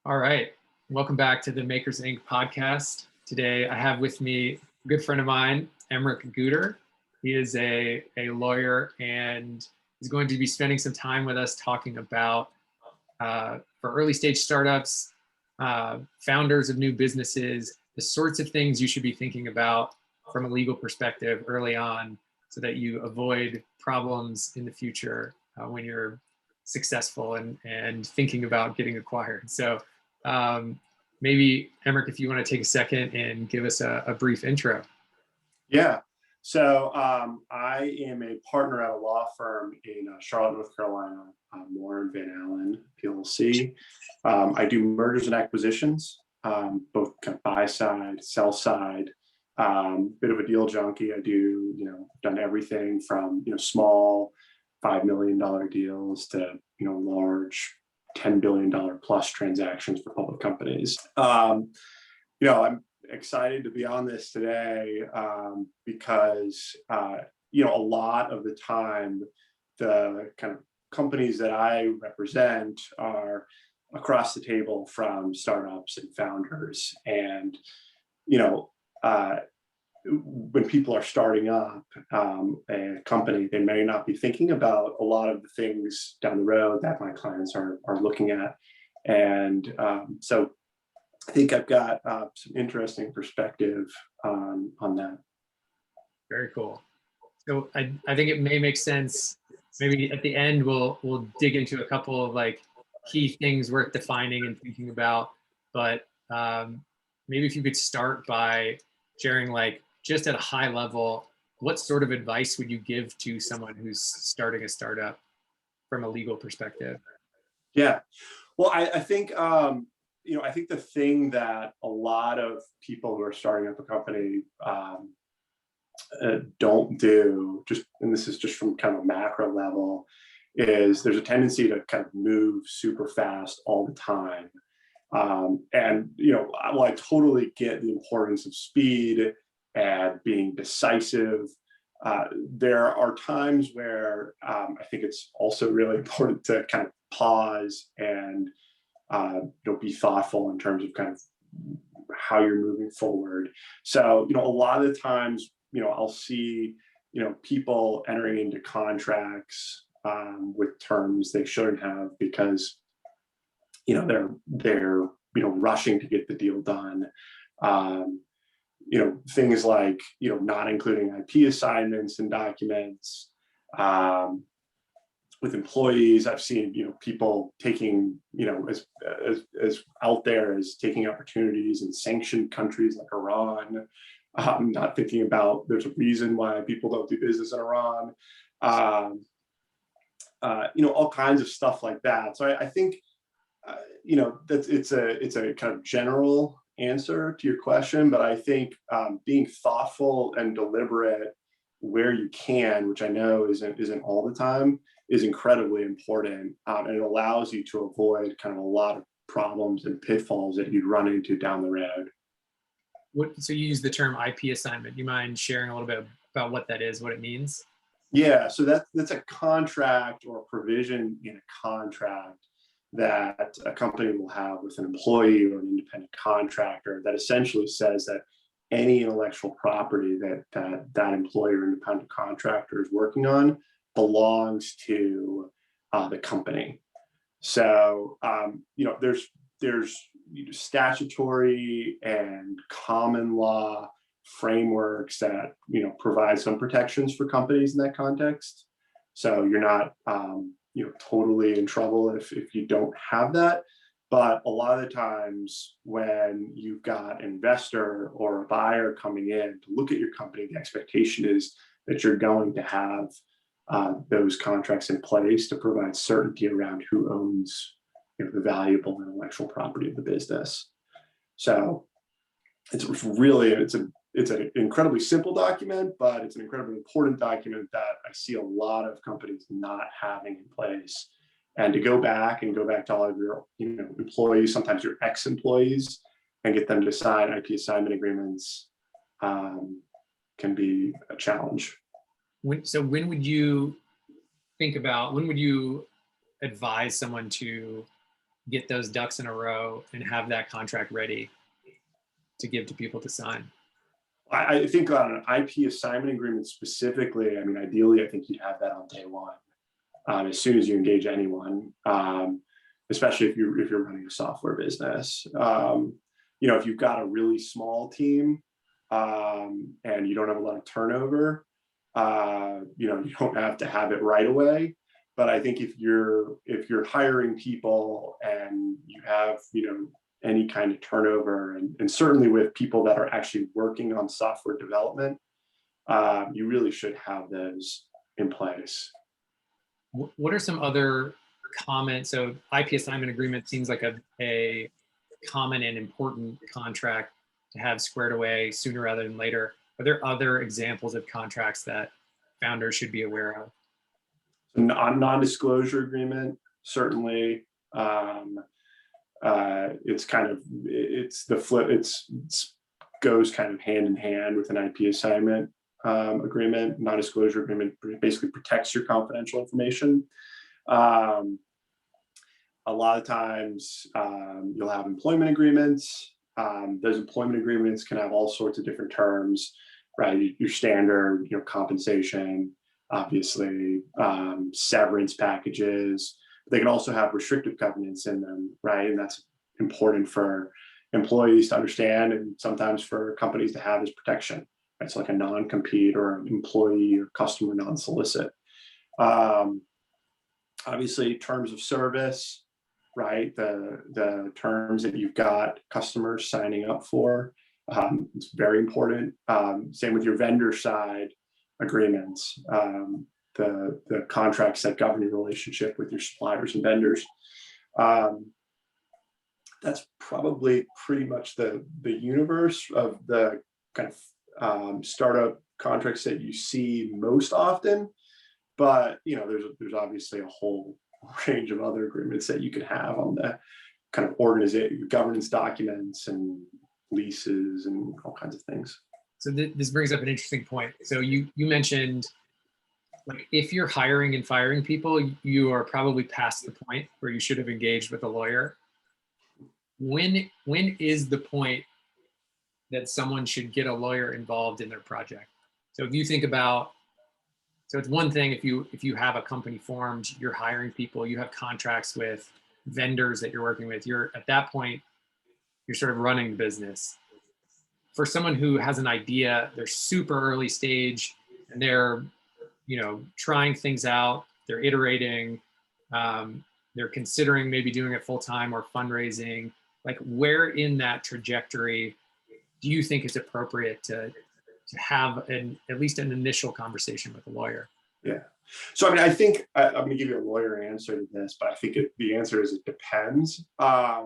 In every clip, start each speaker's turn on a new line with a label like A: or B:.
A: All right. Welcome back to the Makers Inc. podcast. Today I have with me a good friend of mine, Emerich. He is a lawyer and he's going to be spending some time with us talking about for early stage startups, founders of new businesses, the sorts of things you should be thinking about from a legal perspective early on so that you avoid problems in the future when you're successful and thinking about getting acquired. So maybe, Emmerich, if you want to take a second and give us a brief intro.
B: Yeah. So I am a partner at a law firm in Charlotte, North Carolina, Moore & Van Allen, PLC. I do mergers and acquisitions, both kind of buy side, sell side, bit of a deal junkie. I do, done everything from, small $5 million deals to, large $10 billion plus transactions for public companies. I'm excited to be on this today because a lot of the time the kind of companies that I represent are across the table from startups and founders, and when people are starting up a company, they may not be thinking about a lot of the things down the road that my clients are looking at, and so I think I've got some interesting perspective on that.
A: Very cool. So I think it may make sense. Maybe at the end we'll dig into a couple of key things worth defining and thinking about. But maybe if you could start by sharing, just at a high level, what sort of advice would you give to someone who's starting a startup from a legal perspective?
B: Yeah, well, I think I think the thing that a lot of people who are starting up a company don't do, and this is just from kind of a macro level, is there's a tendency to kind of move super fast all the time. While I totally get the importance of speed and being decisive, there are times where I think it's also really important to kind of pause and be thoughtful in terms of kind of how you're moving forward. So, a lot of the times, I'll see, people entering into contracts with terms they shouldn't have because, they're rushing to get the deal done. Things like, not including IP assignments and documents. With employees, I've seen, people taking, as out there as taking opportunities in sanctioned countries like Iran, not thinking about there's a reason why people don't do business in Iran, all kinds of stuff like that. So I think, that it's a kind of general answer to your question, but I think being thoughtful and deliberate where you can, which I know isn't all the time, is incredibly important, and it allows you to avoid kind of a lot of problems and pitfalls that you'd run into down the road.
A: So you use the term IP assignment. Do you mind sharing a little bit about what that is, what it means?
B: Yeah, so that's a contract or a provision in a contract that a company will have with an employee or an independent contractor that essentially says that any intellectual property that employer or independent contractor is working on belongs to the company. So there's statutory and common law frameworks that provide some protections for companies in that context. So you're not totally in trouble if you don't have that. But a lot of the times when you've got an investor or a buyer coming in to look at your company, the expectation is that you're going to have those contracts in place to provide certainty around who owns the valuable intellectual property of the business. So it's an incredibly simple document, but it's an incredibly important document that I see a lot of companies not having in place. And to go back to all of your employees, sometimes your ex-employees, and get them to sign IP assignment agreements can be a challenge.
A: When would you advise someone to get those ducks in a row and have that contract ready to give to people to sign?
B: I think on an IP assignment agreement specifically, I mean, ideally, I think you'd have that on day one, as soon as you engage anyone, especially if you're running a software business. If you've got a really small team, and you don't have a lot of turnover, you don't have to have it right away. But I think if you're hiring people and you have, any kind of turnover, and certainly with people that are actually working on software development, you really should have those in place.
A: What are some other common, so IP assignment agreement seems like a common and important contract to have squared away sooner rather than later. Are there other examples of contracts that founders should be aware of?
B: Non-disclosure agreement, certainly. It's the flip. It's goes kind of hand in hand with an IP assignment agreement. Non-disclosure agreement basically protects your confidential information. A lot of times you'll have employment agreements. Those employment agreements can have all sorts of different terms, right? Your standard, compensation, obviously, severance packages. They can also have restrictive covenants in them, right? And that's important for employees to understand, and sometimes for companies to have as protection. Right? So like a non-compete or an employee or customer non-solicit. Obviously, terms of service, right? The terms that you've got customers signing up for, it's very important. Same with your vendor side agreements, the contracts that govern your relationship with your suppliers and vendors. That's probably pretty much the universe of the kind of startup contracts that you see most often. But there's obviously a whole range of other agreements that you could have on the kind of organization, governance documents and leases and all kinds of things.
A: So this brings up an interesting point. So you mentioned, like, if you're hiring and firing people, you are probably past the point where you should have engaged with a lawyer. When is the point that someone should get a lawyer involved in their project? So if you think about, so it's one thing if you have a company formed, you're hiring people, you have contracts with vendors that you're working with, you're at that point, you're sort of running the business. For someone who has an idea, they're super early stage and they're trying things out, they're iterating, they're considering maybe doing it full time or fundraising. Like, where in that trajectory do you think it's appropriate to have at least an initial conversation with a lawyer?
B: Yeah. So, I mean, I think I'm going to give you a lawyer answer to this, but I think the answer is it depends. I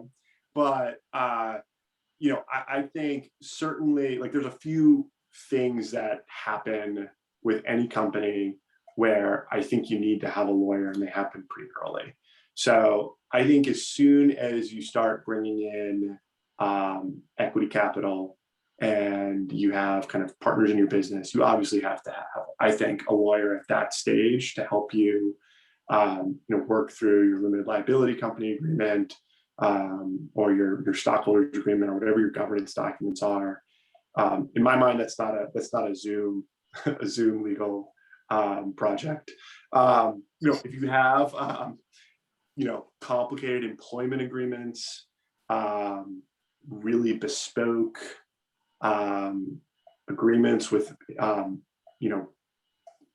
B: think certainly, like, there's a few things that happen with any company where I think you need to have a lawyer, and they happen pretty early. So I think as soon as you start bringing in equity capital and you have kind of partners in your business, you obviously have to have, I think, a lawyer at that stage to help you, work through your limited liability company agreement, or your stockholders agreement, or whatever your governance documents are. In my mind, that's not a Zoom legal project. If you have complicated employment agreements, really bespoke agreements with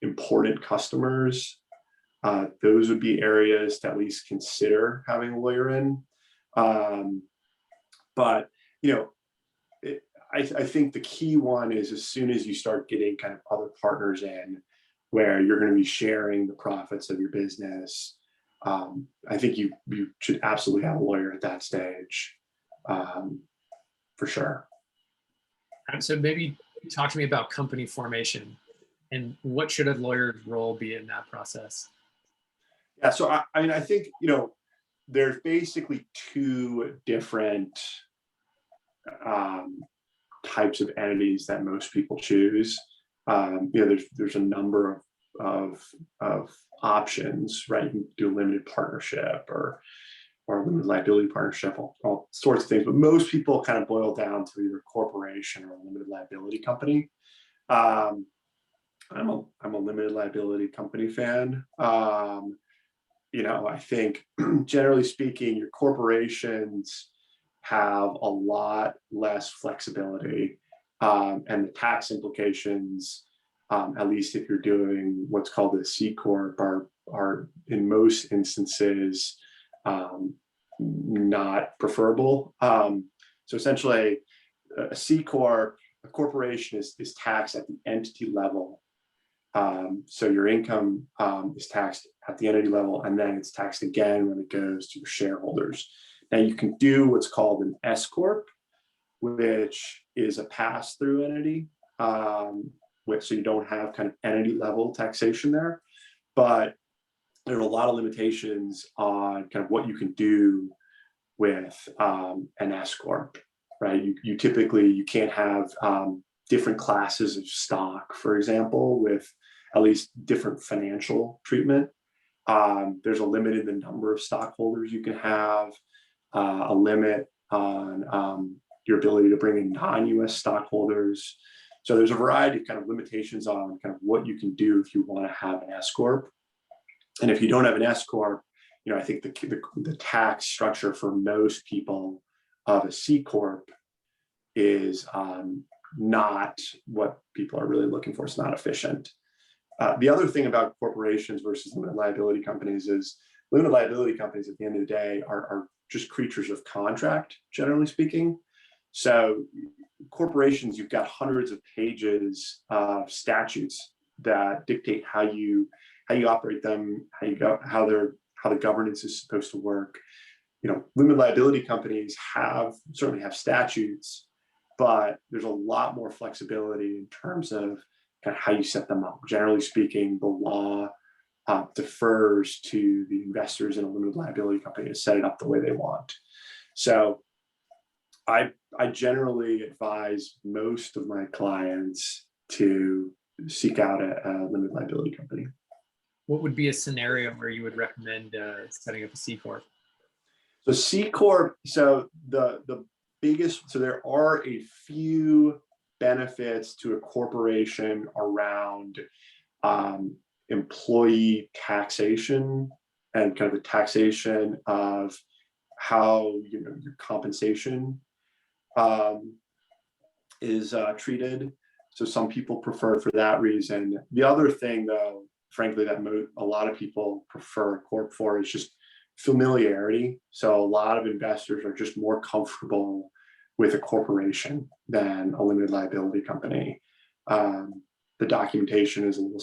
B: important customers, those would be areas to at least consider having a lawyer in. I think the key one is as soon as you start getting kind of other partners in, where you're going to be sharing the profits of your business, I think you should absolutely have a lawyer at that stage, for sure.
A: So maybe talk to me about company formation and what should a lawyer's role be in that process?
B: Yeah, so I think there's basically two different types of entities that most people choose. There's a number of options, right? You can do a limited partnership or or a limited liability partnership, all sorts of things. But most people kind of boil down to either a corporation or a limited liability company. I'm a limited liability company fan. I think generally speaking, your corporations have a lot less flexibility, and the tax implications, at least if you're doing what's called a CCorp, are in most instances not preferable. So essentially, a CCorp, a corporation is taxed at the entity level. So your income is taxed at the entity level, and then it's taxed again when it goes to your shareholders. Now you can do what's called an S Corp, which is a pass-through entity, so you don't have kind of entity level taxation there. But there are a lot of limitations on kind of what you can do with an S Corp, right? You typically can't have different classes of stock, for example, with at least different financial treatment. There's a limit in the number of stockholders you can have, a limit on your ability to bring in non-US stockholders. So there's a variety of kind of limitations on kind of what you can do if you want to have an S Corp. And if you don't have an S Corp, I think the tax structure for most people of a C Corp is not what people are really looking for. It's not efficient. The other thing about corporations versus limited liability companies is limited liability companies at the end of the day are just creatures of contract, generally speaking. So corporations, you've got hundreds of pages of statutes that dictate how you operate them, how the governance is supposed to work. Limited liability companies certainly have statutes, but there's a lot more flexibility in terms of kind of how you set them up. Generally speaking, the law defers to the investors in a limited liability company to set it up the way they want. So I generally advise most of my clients to seek out a limited liability company.
A: What would be a scenario where you would recommend setting up a C Corp?
B: So C Corp, the biggest, there are a few benefits to a corporation around employee taxation and kind of the taxation of how your compensation is treated. So some people prefer for that reason. The other thing, though, frankly, that a lot of people prefer a corp for is just familiarity. So a lot of investors are just more comfortable with a corporation than a limited liability company. The documentation is a little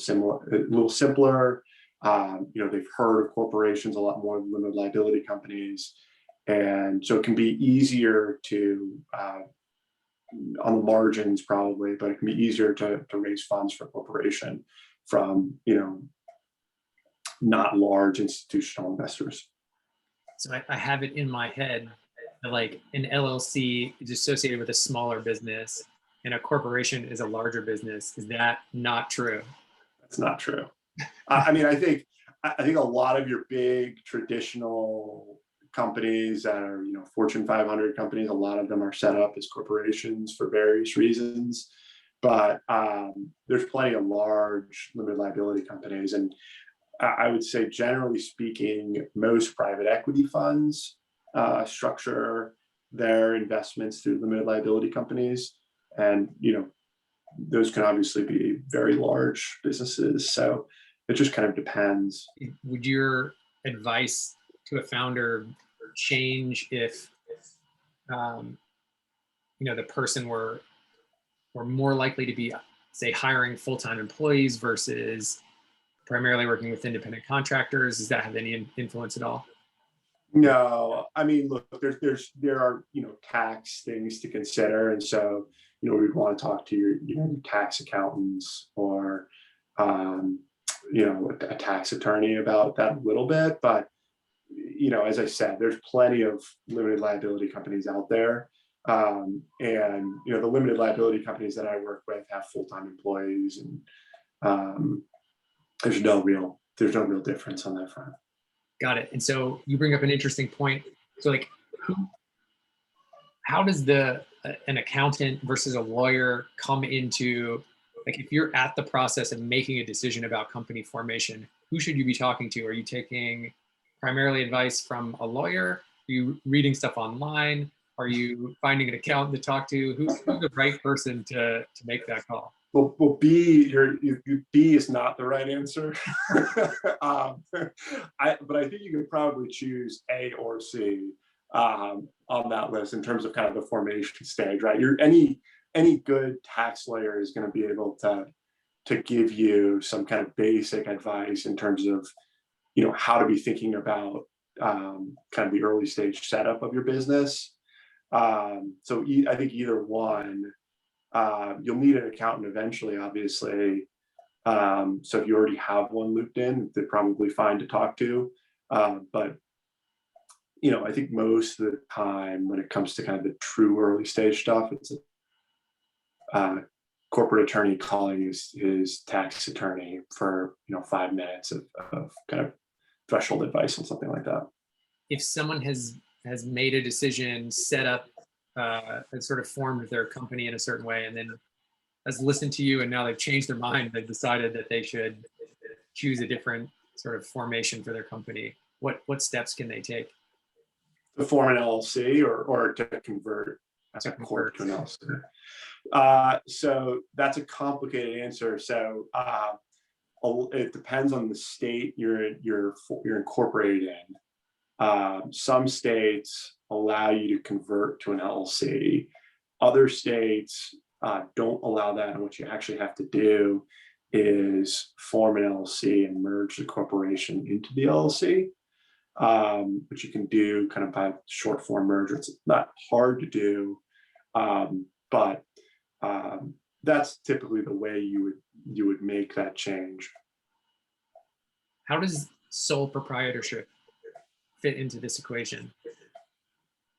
B: simpler. They've heard of corporations a lot more than limited liability companies. And so it can be easier to, on the margins probably, but it can be easier to raise funds for a corporation from, not large institutional investors.
A: So I have it in my head that like an LLC is associated with a smaller business and a corporation is a larger business. Is that not true?
B: That's not true. I think a lot of your big traditional companies that are, Fortune 500 companies, a lot of them are set up as corporations for various reasons. But there's plenty of large limited liability companies. And I would say, generally speaking, most private equity funds structure their investments through limited liability companies. And, those can obviously be very large businesses. So it just kind of depends.
A: Would your advice to a founder change if, the person were more likely to be, say, hiring full-time employees versus primarily working with independent contractors? Does that have any influence at all?
B: No, look, there are, tax things to consider. And so, we'd want to talk to your tax accountants or, a tax attorney about that a little bit. But, as I said, there's plenty of limited liability companies out there. And, the limited liability companies that I work with have full-time employees, and there's no real difference on that front.
A: Got it. And so you bring up an interesting point So like, how does an accountant versus a lawyer come into, like, if you're at the process of making a decision about company formation, who should you be talking to? Are you taking primarily advice from a lawyer? Are you reading stuff online? Are you finding an accountant to talk to? Who's the right person to make that call?
B: Well, B is not the right answer. But I think you could probably choose A or C on that list in terms of kind of the formation stage, right? Any good tax lawyer is going to be able to give you some kind of basic advice in terms of, how to be thinking about kind of the early stage setup of your business. So I think either one. You'll need an accountant eventually, obviously. So if you already have one looped in, they're probably fine to talk to. But I think most of the time when it comes to kind of the true early stage stuff, it's a corporate attorney calling his tax attorney for 5 minutes of kind of threshold advice on something like that.
A: If someone has made a decision, set up and sort of formed their company in a certain way, and then has listened to you, and now they've changed their mind, they've decided that they should choose a different sort of formation for their company, what steps can they take?
B: To form an LLC or to convert a corp to an LLC. So that's a complicated answer. So it depends on the state you're incorporated in. Some states allow you to convert to an LLC. Other states don't allow that, and what you actually have to do is form an LLC and merge the corporation into the LLC, which you can do kind of by short form merger. It's not hard to do, but that's typically the way you would make that change.
A: How does sole proprietorship fit into this equation?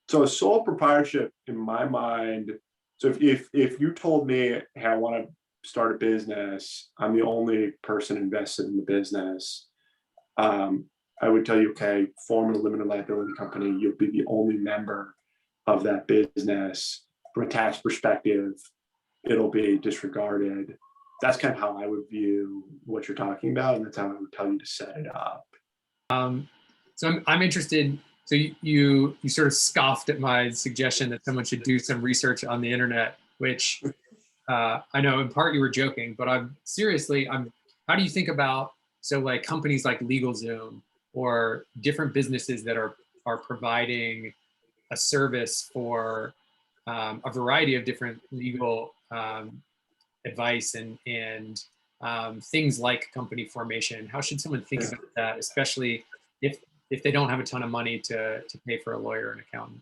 B: So a sole proprietorship, in my mind, so if you told me, hey, I want to start a business, I'm the only person invested in the business, I would tell you, okay, form a limited liability company. You'll be the only member of that business. From a tax perspective, it'll be disregarded. That's kind of how I would view what you're talking about, and that's how I would tell you to set it up.
A: So I'm interested. So you sort of scoffed at my suggestion that someone should do some research on the internet, which I know in part you were joking, but how do you think about, so like companies like LegalZoom or different businesses that are providing a service for a variety of different legal advice and things like company formation? How should someone think about that, especially if they don't have a ton of money to pay for a lawyer or an accountant?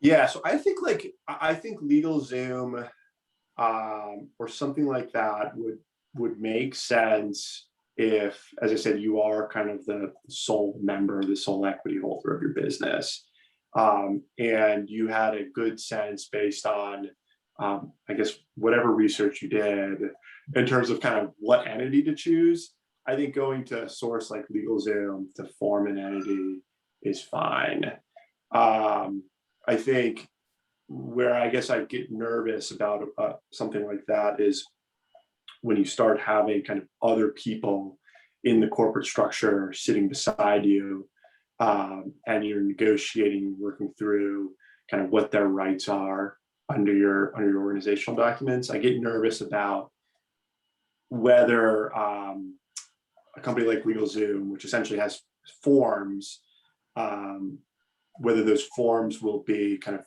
B: Yeah, so I think LegalZoom or something like that would make sense if, as I said, you are kind of the sole member, the sole equity holder of your business, and you had a good sense based on, I guess, whatever research you did in terms of kind of what entity to choose. I think going to a source like LegalZoom to form an entity is fine. I think where I guess I get nervous about something like that is when you start having kind of other people in the corporate structure sitting beside you, and you're negotiating, working through kind of what their rights are under your organizational documents. I get nervous about whether a company like LegalZoom, which essentially has forms, whether those forms will be kind of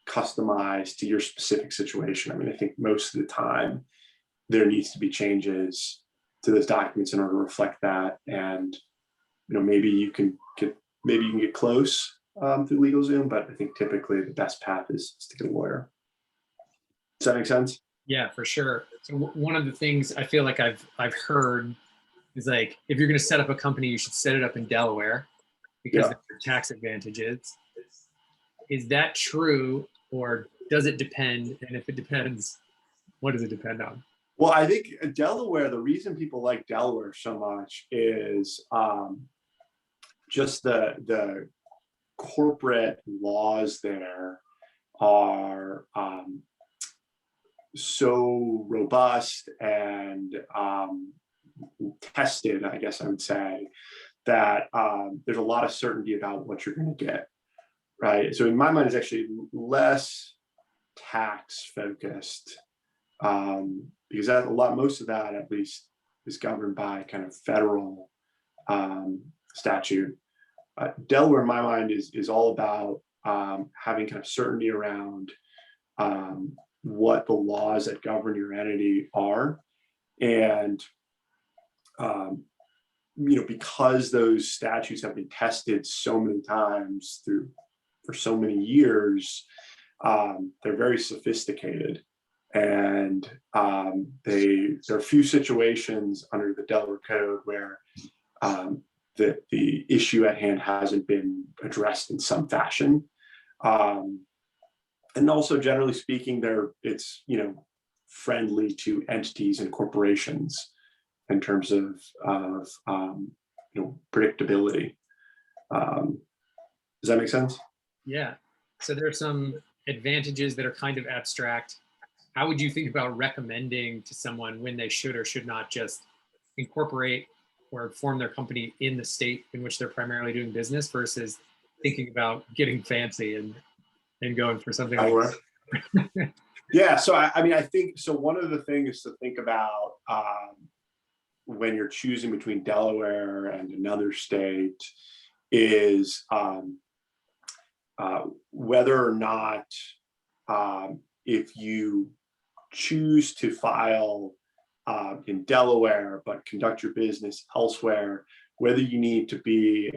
B: customized to your specific situation. I mean, I think most of the time there needs to be changes to those documents in order to reflect that. And maybe you can get close through LegalZoom, but I think typically the best path is to get a lawyer. Does that make sense?
A: Yeah, for sure. So one of the things I feel like I've heard is, like, if you're going to set up a company, you should set it up in Delaware because of your tax advantages. Is that true, or does it depend? And if it depends, what does it depend on?
B: Well, I think Delaware, the reason people like Delaware so much is just the corporate laws there are so robust and tested, I guess I would say, that there's a lot of certainty about what you're going to get, right? So in my mind, it's actually less tax focused, because most of that, at least, is governed by kind of federal statute. Delaware, in my mind, is all about having kind of certainty around what the laws that govern your entity are, and because those statutes have been tested so many times for so many years, they're very sophisticated, and there are few situations under the Delaware Code where the issue at hand hasn't been addressed in some fashion. And also, generally speaking, it's friendly to entities and corporations in terms of predictability. Does that make sense?
A: Yeah. So there are some advantages that are kind of abstract. How would you think about recommending to someone when they should or should not just incorporate or form their company in the state in which they're primarily doing business versus thinking about getting fancy and going for something like that?
B: Yeah. So I think so. One of the things to think about when you're choosing between Delaware and another state is whether or not, if you choose to file in Delaware but conduct your business elsewhere, whether you need to be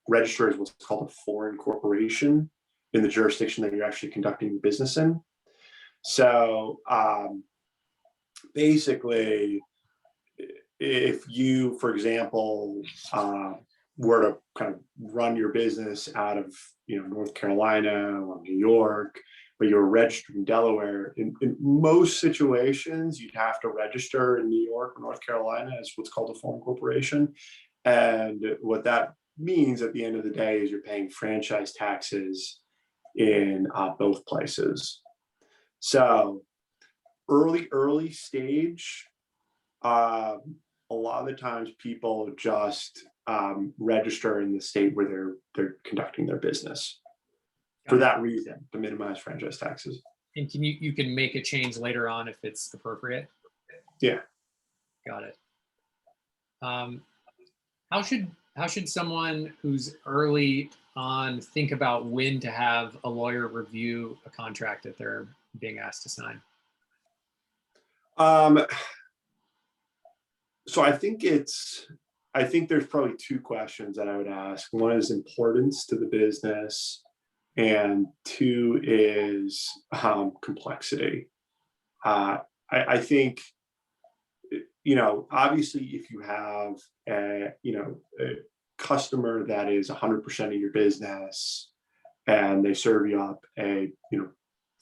B: registered as what's called a foreign corporation in the jurisdiction that you're actually conducting your business in. So basically, if you, for example, were to kind of run your business out of North Carolina or New York, but you're registered in Delaware, in most situations, you'd have to register in New York or North Carolina as what's called a foreign corporation. And what that means at the end of the day is you're paying franchise taxes in both places. So early stage, a lot of the times people just register in the state where they're conducting their business for that reason, to minimize franchise taxes.
A: And you can make a change later on if it's appropriate?
B: Yeah.
A: Got it. How should someone who's early on think about when to have a lawyer review a contract that they're being asked to sign?
B: So I think there's probably two questions that I would ask. One is importance to the business, and two is complexity. I think, obviously, if you have a customer that is 100% of your business and they serve you up a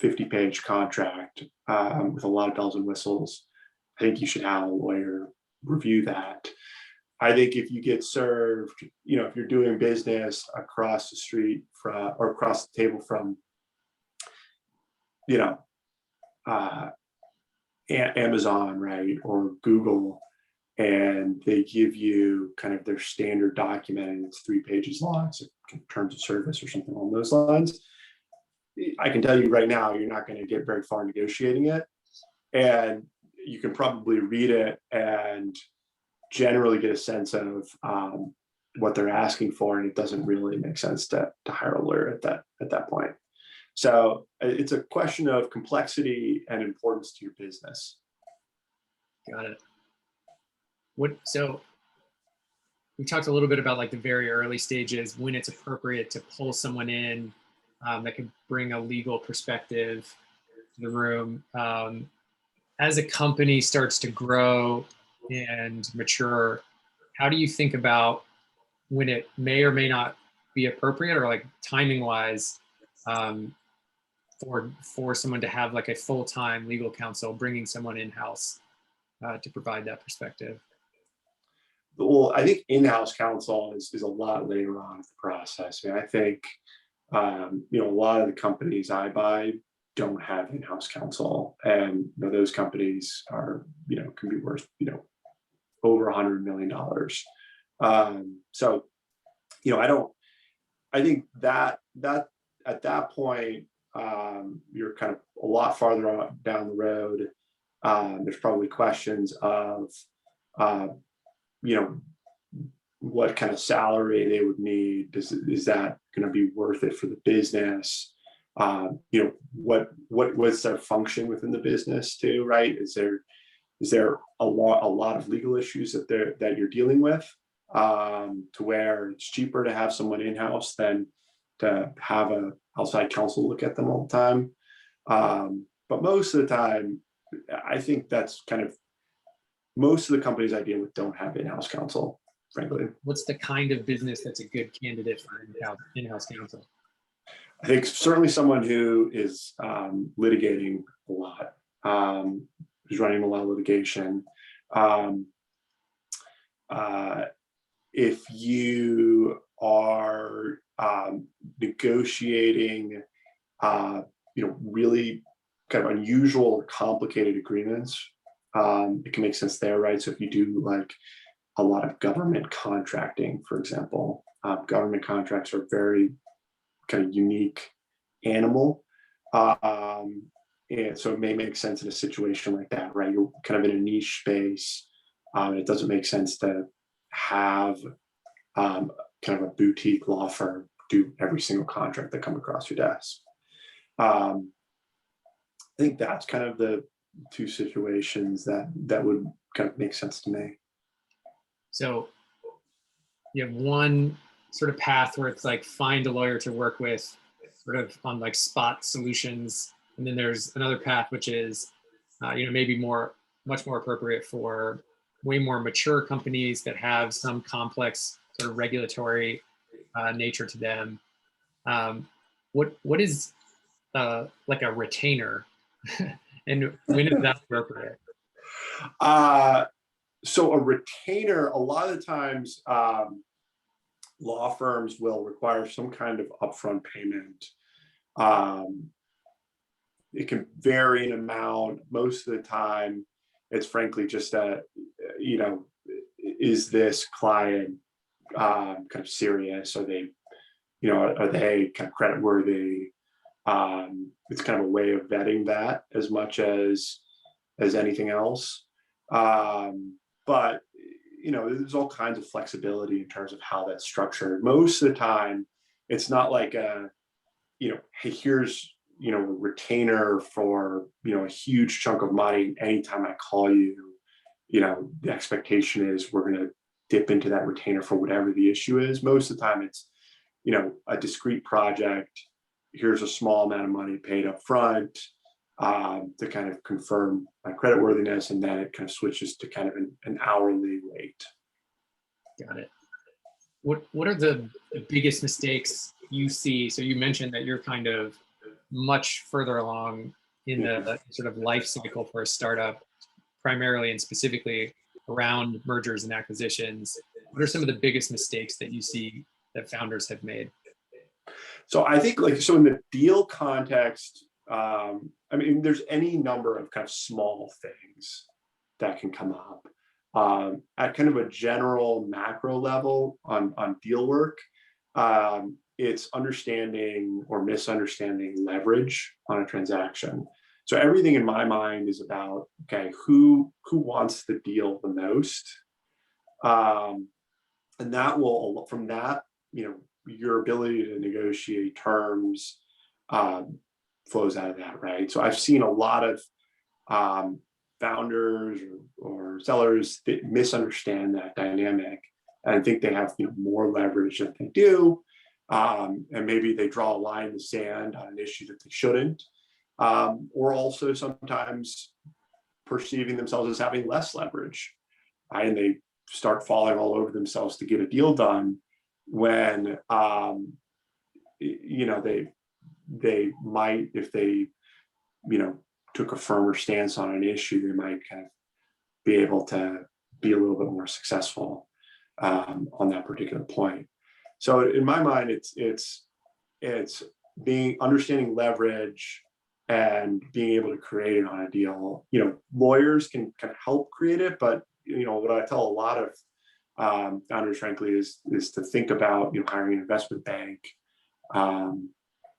B: 50-page contract with a lot of bells and whistles, I think you should have a lawyer review that. I think if you get served, if you're doing business across the street or across the table from, Amazon, right, or Google, and they give you kind of their standard document and it's 3 pages long, so terms of service or something along those lines, I can tell you right now, you're not going to get very far negotiating it. And you can probably read it and generally get a sense of what they're asking for, and it doesn't really make sense to hire a lawyer at that point. So it's a question of complexity and importance to your business.
A: Got it. So we talked a little bit about like the very early stages when it's appropriate to pull someone in that can bring a legal perspective to the room. As a company starts to grow and mature, how do you think about when it may or may not be appropriate, or like timing wise, for someone to have like a full-time legal counsel, bringing someone in-house to provide that perspective?
B: Well, I think in-house counsel is a lot later on in the process. I mean, I think, a lot of the companies I buy don't have in-house counsel, and those companies are, can be worth, over $100 million. So, I think that at that point, you're kind of a lot farther on down the road. There's probably questions of, what kind of salary they would need. Is that going to be worth it for the business? What's their function within the business too, right? Is there a lot of legal issues that you're dealing with, to where it's cheaper to have someone in-house than to have a outside counsel look at them all the time? But most of the time, I think that's kind of most of the companies I deal with don't have in-house counsel, frankly.
A: What's the kind of business that's a good candidate for in-house counsel?
B: I think certainly someone who is litigating a lot, who's running a lot of litigation. If you are negotiating, really kind of unusual or complicated agreements, it can make sense there, right? So if you do like a lot of government contracting, for example, government contracts are very kind of unique animal. And so it may make sense in a situation like that, right? You're kind of in a niche space. It doesn't make sense to have kind of a boutique law firm do every single contract that come across your desk. I think that's kind of the two situations that would kind of make sense to me.
A: So you have one sort of path where it's like find a lawyer to work with sort of on like spot solutions. And then there's another path, which is, maybe much more appropriate for way more mature companies that have some complex sort of regulatory nature to them. What is like a retainer and when is that appropriate?
B: So a retainer, a lot of the times, law firms will require some kind of upfront payment. It can vary in amount. Most of the time, it's frankly just is this client kind of serious? Are they kind of creditworthy? It's kind of a way of vetting that as much as anything else. But there's all kinds of flexibility in terms of how that's structured. Most of the time, it's not like hey, here's a retainer for a huge chunk of money. Anytime I call you, the expectation is we're going to dip into that retainer for whatever the issue is. Most of the time, it's a discrete project. Here's a small amount of money paid up front to kind of confirm my creditworthiness, and then it kind of switches to kind of an hourly rate.
A: Got it. What are the biggest mistakes you see? So you mentioned that you're kind of much further along in the sort of life cycle for a startup, primarily and specifically around mergers and acquisitions. What are some of the biggest mistakes that you see that founders have made?
B: So I think in the deal context, there's any number of kind of small things that can come up. At kind of a general macro level on deal work, it's understanding or misunderstanding leverage on a transaction. So everything in my mind is about, okay, who wants the deal the most? And that will, from that, your ability to negotiate terms flows out of that, right? So I've seen a lot of founders or sellers that misunderstand that dynamic and think they have more leverage than they do, and maybe they draw a line in the sand on an issue that they shouldn't, or also sometimes perceiving themselves as having less leverage, right? And they start falling all over themselves to get a deal done when they might, if they took a firmer stance on an issue, they might kind of be able to be a little bit more successful. on that particular point. So in my mind, it's understanding leverage and being able to create it on a deal. Lawyers can kind of help create it, but what I tell a lot of founders, frankly, is to think about hiring an investment bank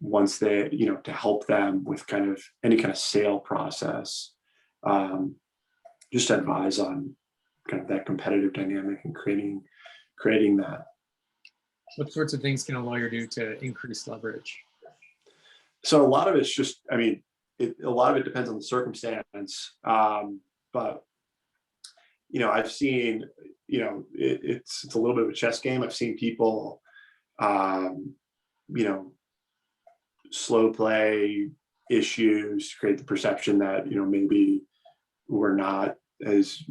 B: once they to help them with kind of any kind of sale process. Just advise on kind of that competitive dynamic and creating that.
A: What sorts of things can a lawyer do to increase leverage?
B: So a lot of it's just, a lot of it depends on the circumstance. But I've seen, it's a little bit of a chess game. I've seen people, slow play issues, create the perception that, maybe we're not as,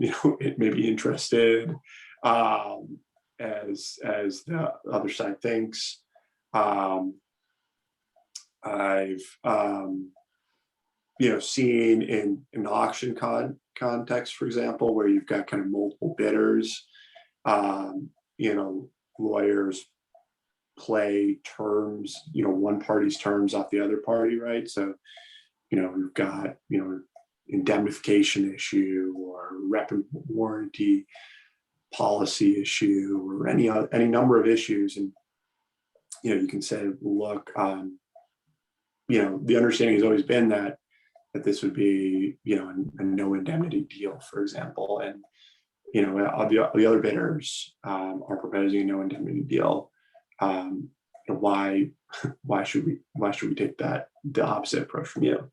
B: maybe interested as the other side thinks. I've seen in an auction context, for example, where you've got kind of multiple bidders, lawyers play terms, one party's terms off the other party, right? So, we've got, indemnification issue or rep and warranty policy issue or any number of issues. And, you can say, look, the understanding has always been that this would be, a no indemnity deal, for example. And, the other bidders are proposing a no indemnity deal. Why should we take the opposite approach from you?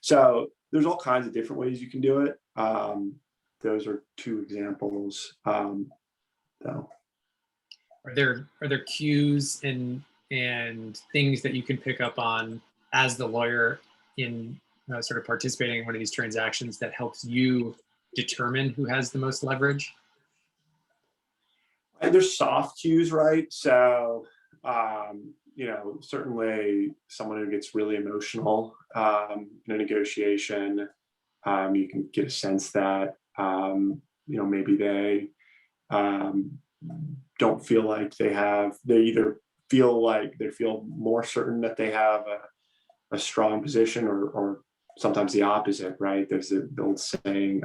B: So there's all kinds of different ways you can do it. Those are two examples. So.
A: Are there cues and things that you can pick up on as the lawyer in sort of participating in one of these transactions that helps you determine who has the most leverage?
B: And there's soft cues, right? So, certainly someone who gets really emotional in a negotiation, you can get a sense that, maybe they don't feel like they either feel more certain that they have a strong position or sometimes the opposite, right? There's the old saying,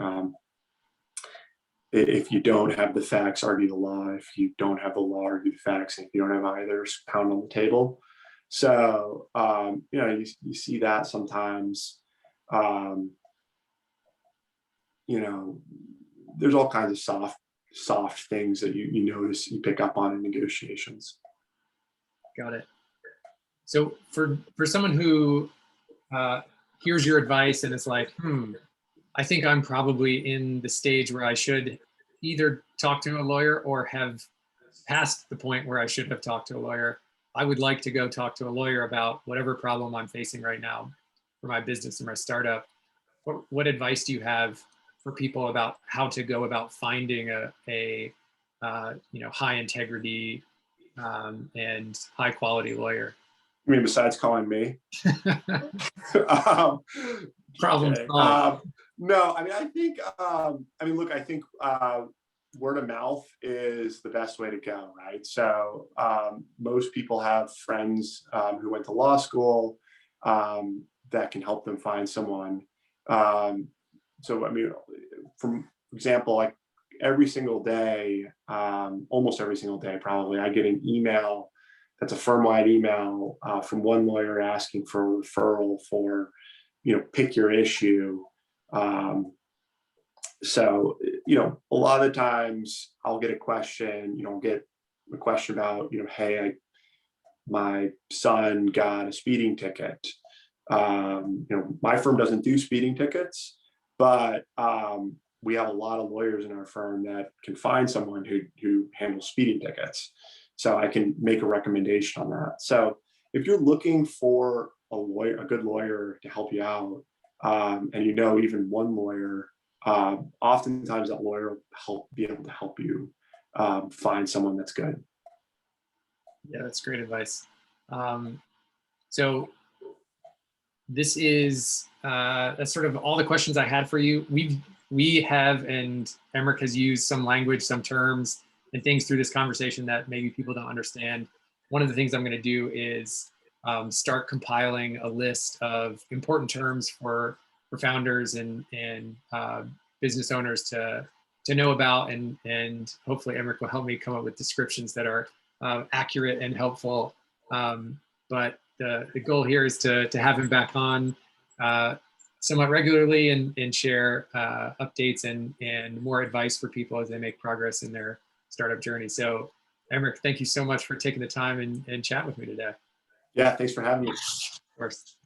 B: if you don't have the facts, argue the law. If you don't have the law, argue the facts. And if you don't have either, pound on the table. So, you see that sometimes, there's all kinds of soft things that you notice, you pick up on in negotiations.
A: Got it. So for someone who hears your advice and is like, I think I'm probably in the stage where I should either talk to a lawyer or have passed the point where I should have talked to a lawyer. I would like to go talk to a lawyer about whatever problem I'm facing right now for my business or my startup. What advice do you have for people about how to go about finding a high integrity and high quality lawyer?
B: I mean, besides calling me?
A: Problem
B: okay.
A: solved.
B: No, I think, look, I think word of mouth is the best way to go, right? So most people have friends who went to law school that can help them find someone. So, for example, like every single day, almost every single day, probably, I get an email that's a firm-wide email from one lawyer asking for a referral for, pick your issue. So, a lot of the times I'll get a question, about, hey, my son got a speeding ticket. My firm doesn't do speeding tickets, but we have a lot of lawyers in our firm that can find someone who handles speeding tickets. So I can make a recommendation on that. So if you're looking for a good lawyer to help you out, and even one lawyer, oftentimes that lawyer will be able to help you find someone that's good.
A: Yeah, that's great advice. So this is that's sort of all the questions I had for you. We have, and Emerich has used some language, some terms things through this conversation that maybe people don't understand. One of the things I'm going to do is start compiling a list of important terms for founders and business owners to know about, and hopefully Emerich will help me come up with descriptions that are accurate and helpful. But the goal here is to have him back on somewhat regularly and share updates and more advice for people as they make progress in their startup journey. So Emerich, thank you so much for taking the time and chat with me today.
B: Yeah, thanks for having me.
A: Of course.